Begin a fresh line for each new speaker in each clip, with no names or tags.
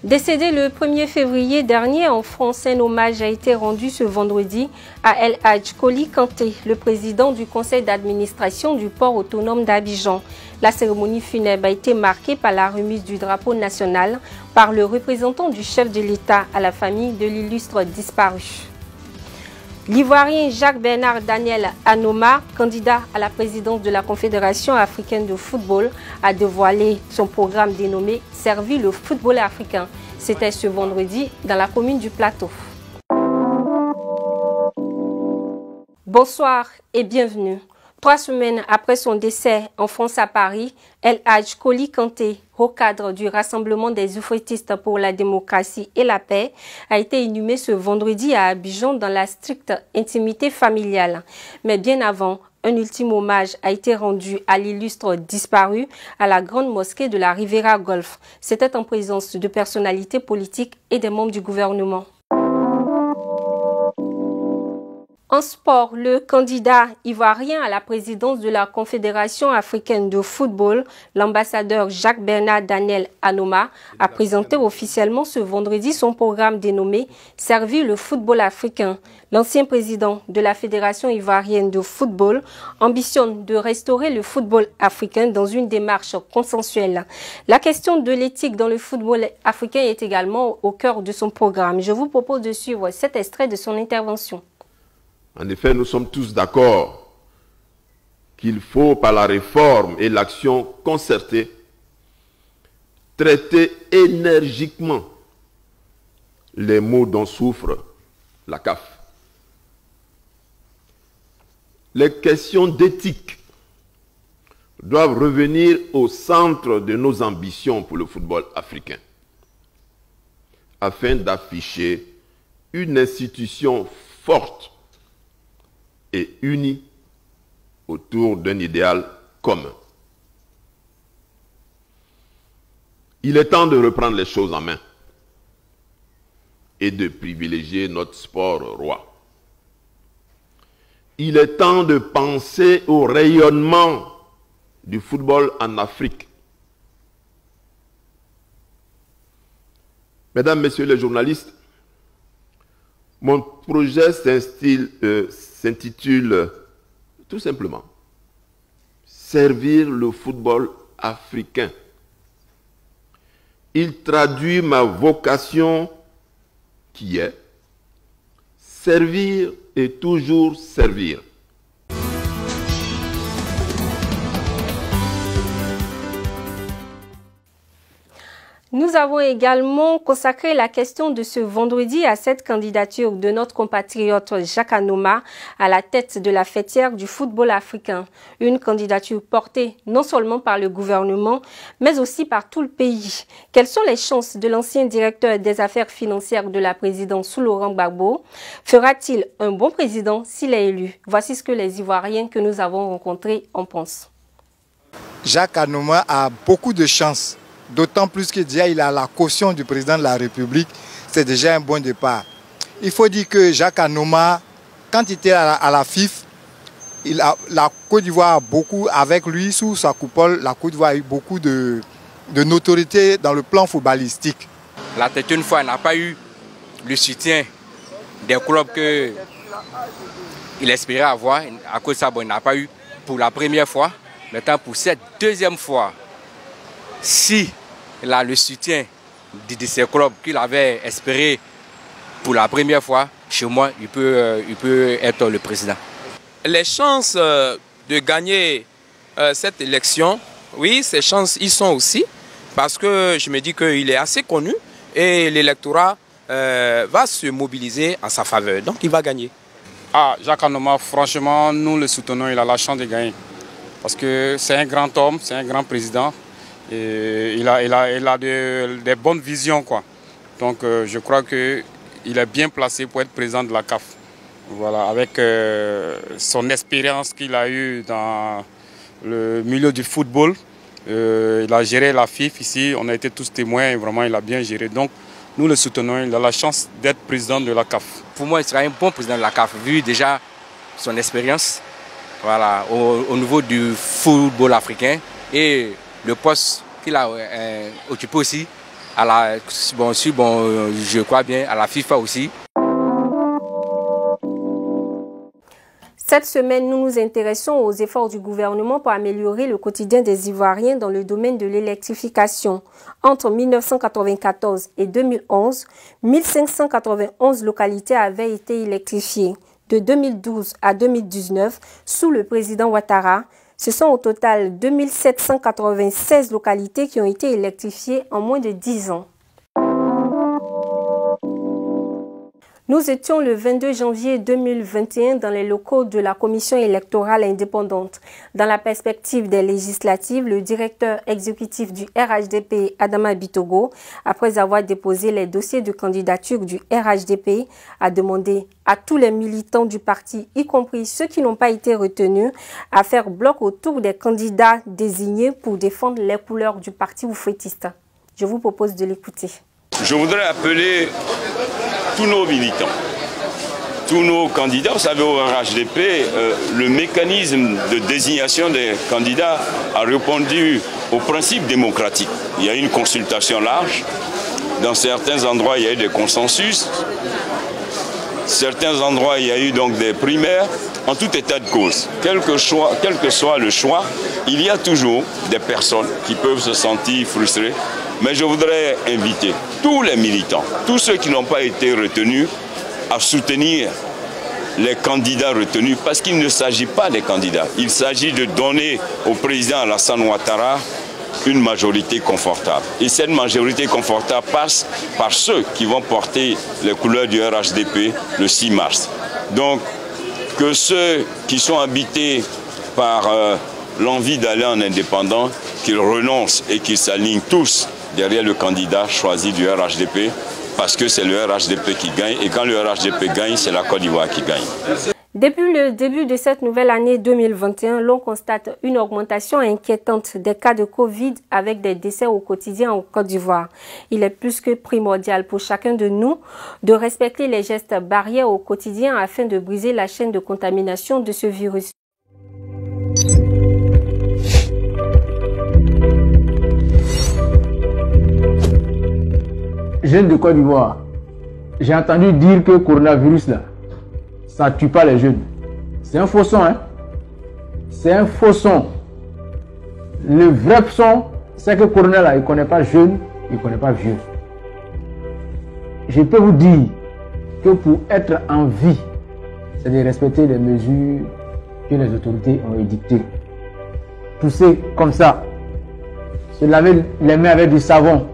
Décédé le 1er février dernier en France, un hommage a été rendu ce vendredi à El Hadj Koli Kanté, le président du conseil d'administration du port autonome d'Abidjan. La cérémonie funèbre a été marquée par la remise du drapeau national par le représentant du chef de l'État à la famille de l'illustre disparu. L'Ivoirien Jacques-Bernard Daniel Anoma, candidat à la présidence de la Confédération africaine de football, a dévoilé son programme dénommé « Servir le football africain ». C'était ce vendredi dans la commune du Plateau. Bonsoir et bienvenue. 3 semaines après son décès en France à Paris, El Hadj Koli Kanté, haut cadre du Rassemblement des oufouettistes pour la démocratie et la paix, a été inhumé ce vendredi à Abidjan dans la stricte intimité familiale. Mais bien avant, un ultime hommage a été rendu à l'illustre disparu à la grande mosquée de la Riviera Golf. C'était en présence de personnalités politiques et des membres du gouvernement. En sport, le candidat ivoirien à la présidence de la Confédération africaine de football, l'ambassadeur Jacques-Bernard Daniel Anoma, a présenté officiellement ce vendredi son programme dénommé « Servir le football africain ». L'ancien président de la Fédération ivoirienne de football ambitionne de restaurer le football africain dans une démarche consensuelle. La question de l'éthique dans le football africain est également au cœur de son programme. Je vous propose de suivre cet extrait de son intervention.
En effet, nous sommes tous d'accord qu'il faut, par la réforme et l'action concertée, traiter énergiquement les maux dont souffre la CAF. Les questions d'éthique doivent revenir au centre de nos ambitions pour le football africain, afin d'afficher une institution forte et unis autour d'un idéal commun. Il est temps de reprendre les choses en main et de privilégier notre sport roi. Il est temps de penser au rayonnement du football en Afrique. Mesdames, Messieurs les journalistes, mon projet s'intitule tout simplement « Servir le football africain ». Il traduit ma vocation qui est « Servir et toujours servir ».
Nous avons également consacré la question de ce vendredi à cette candidature de notre compatriote Jacques Anoma à la tête de la fêtière du football africain. Une candidature portée non seulement par le gouvernement, mais aussi par tout le pays. Quelles sont les chances de l'ancien directeur des affaires financières de la présidence sous Laurent Gbagbo? Fera-t-il un bon président s'il est élu? Voici ce que les Ivoiriens que nous avons rencontrés en pensent.
Jacques Anoma a beaucoup de chance. D'autant plus que déjà il a la caution du président de la République, c'est déjà un bon départ. Il faut dire que Jacques Anoma, quand il était à la FIF, la Côte d'Ivoire a beaucoup, avec lui, sous sa coupole, la Côte d'Ivoire a eu beaucoup de notoriété dans le plan footballistique.
La tête une fois n'a pas eu le soutien des clubs qu'il espérait avoir. À cause de ça, il n'a pas eu pour la première fois. Maintenant, pour cette deuxième fois, si il a le soutien de ces clubs qu'il avait espéré pour la première fois, chez moi, il peut être le président.
Les chances de gagner cette élection, oui, ces chances y sont aussi, parce que je me dis qu'il est assez connu et l'électorat va se mobiliser en sa faveur, donc il va gagner.
Ah, Jacques Anoma, franchement, nous le soutenons, il a la chance de gagner, parce que c'est un grand homme, c'est un grand président. Et il a des bonnes visions, quoi. Donc je crois qu'il est bien placé pour être président de la CAF. Voilà, avec son expérience qu'il a eue dans le milieu du football. Il a géré la FIF ici, on a été tous témoins et vraiment il a bien géré. Donc nous le soutenons, il a la chance d'être président de la CAF.
Pour moi, il sera un bon président de la CAF, vu déjà son expérience, voilà, au niveau du football africain et le poste qu'il a occupé aussi je crois bien à la FIFA aussi.
Cette semaine, nous nous intéressons aux efforts du gouvernement pour améliorer le quotidien des Ivoiriens dans le domaine de l'électrification. Entre 1994 et 2011, 1591 localités avaient été électrifiées. De 2012 à 2019, sous le président Ouattara, ce sont au total 2796 localités qui ont été électrifiées en moins de 10 ans. Nous étions le 22 janvier 2021 dans les locaux de la Commission électorale indépendante. Dans la perspective des législatives, le directeur exécutif du RHDP, Adama Bitogo, après avoir déposé les dossiers de candidature du RHDP, a demandé à tous les militants du parti, y compris ceux qui n'ont pas été retenus, à faire bloc autour des candidats désignés pour défendre les couleurs du parti oufouettiste. Je vous propose de l'écouter.
Je voudrais appeler tous nos militants, tous nos candidats. Vous savez, au RHDP, le mécanisme de désignation des candidats a répondu aux principes démocratiques. Il y a eu une consultation large. Dans certains endroits, il y a eu des consensus. Certains endroits, il y a eu donc des primaires. En tout état de cause, quel que soit le choix, il y a toujours des personnes qui peuvent se sentir frustrées. Mais je voudrais inviter tous les militants, tous ceux qui n'ont pas été retenus, à soutenir les candidats retenus, parce qu'il ne s'agit pas des candidats. Il s'agit de donner au président Alassane Ouattara une majorité confortable. Et cette majorité confortable passe par ceux qui vont porter les couleurs du RHDP le 6 mars. Donc, que ceux qui sont habités par l'envie d'aller en indépendant, qu'ils renoncent et qu'ils s'alignent tous derrière le candidat choisi du RHDP, parce que c'est le RHDP qui gagne, et quand le RHDP gagne, c'est la Côte d'Ivoire qui gagne.
Depuis le début de cette nouvelle année 2021, l'on constate une augmentation inquiétante des cas de Covid avec des décès au quotidien en Côte d'Ivoire. Il est plus que primordial pour chacun de nous de respecter les gestes barrières au quotidien afin de briser la chaîne de contamination de ce virus.
Jeunes de Côte d'Ivoire, j'ai entendu dire que le coronavirus là, ça ne tue pas les jeunes. C'est un faux son, hein. C'est un faux son. Le vrai son, c'est que le corona là, il ne connaît pas jeune, il ne connaît pas vieux. Je peux vous dire que pour être en vie, c'est de respecter les mesures que les autorités ont édictées. Tousser comme ça, se laver les mains avec du savon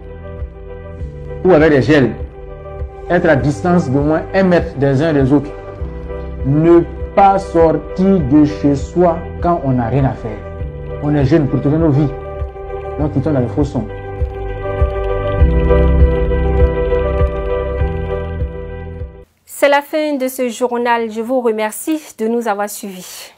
ou avec des gels, être à distance d'au moins 1 mètre des uns des autres, ne pas sortir de chez soi quand on n'a rien à faire. On est jeune pour trouver nos vies, donc quittons dans le faux son.
C'est la fin de ce journal. Je vous remercie de nous avoir suivis.